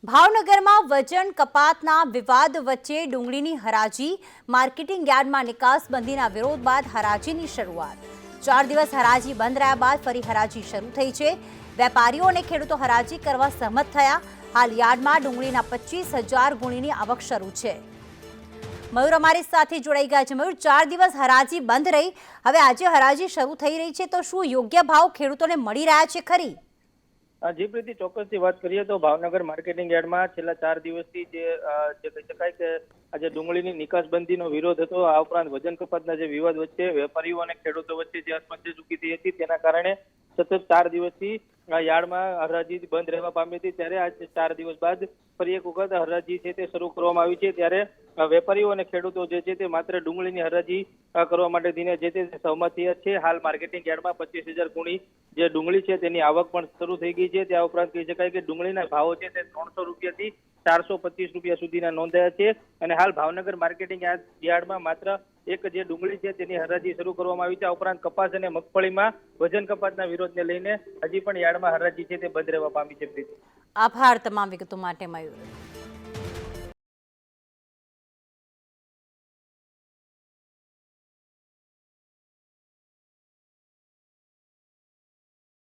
ભાવનગરમાં વજન કપાતના વિવાદ વચ્ચે ડુંગળીની હરાજી, માર્કેટિંગ યાર્ડમાં નિકાસબંધીના વિરોધ બાદ હરાજીની શરૂઆત। 4 દિવસ હરાજી બંધ રહ્યા બાદ ફરી હરાજી શરૂ થઈ છે। વેપારીઓ અને ખેડૂતો હરાજી કરવા સહમત થયા। હાલ યાર્ડમાં ડુંગળીના 25,000 ગુણીની આવક શરૂ છે। મયુર અમારી સાથે જોડાઈ ગયા છે। મયુર, 4 દિવસ હરાજી બંધ રહી, હવે આજે હરાજી શરૂ થઈ રહી છે, તો શું યોગ્ય ભાવ ખેડૂતોને મળી રહ્યા છે ખરી? જી પ્રીતિ, ચોક્કસથી વાત કરીએ તો ભાવનગર માર્કેટિંગ યાર્ડમાં છેલ્લા 4 દિવસથી જે કહી શકાય કે આજે ડુંગળીની નિકાસબંધીનો વિરોધ હતો। આ ઉપરાંત વજન કપાતના જે વિવાદ વચ્ચે વેપારીઓ અને ખેડૂતો વચ્ચે જે અસમંજસ ઊભી થઈ હતી, તેના કારણે સતત 4 દિવસથી યાર્ડમાં હરાજી બંધ રહેવા પામી હતી। ત્યારે આજ 4 દિવસ બાદ ફરી એક વખત હરાજી છે તે શરૂ કરવામાં આવી છે। ત્યારે વેપારીઓ અને ખેડૂતો જે છે તે માત્ર ડુંગળીની હરાજી કરવા માટે દિને જે તે સહમત થયા છે। હાલ માર્કેટિંગ યાર્ડમાં 25,000 ગુણી જે ડુંગળી છે તેની આવક પણ શરૂ થઈ ગઈ છે। ત્યાં ઉપરાંત કહી શકાય કે ડુંગળીના ભાવો છે તે 300 રૂપિયાથી 425 રૂપિયા સુધીના નોંધાયા છે। અને હાલ ભાવનગર માર્કેટિંગ યાર્ડમાં માત્ર એક જે ડુંગળી છે તેની હરાજી શરૂ કરવામાં આવી છે। આ ઉપરાંત કપાસ અને મગફળીમાં વજન કપાતના વિરોધને લઈને હજી પણ યાર્ડમાં હરાજી છે તે બંધ રહેવા પામી છે। આભાર તમામ વિગતો માટે મયુર।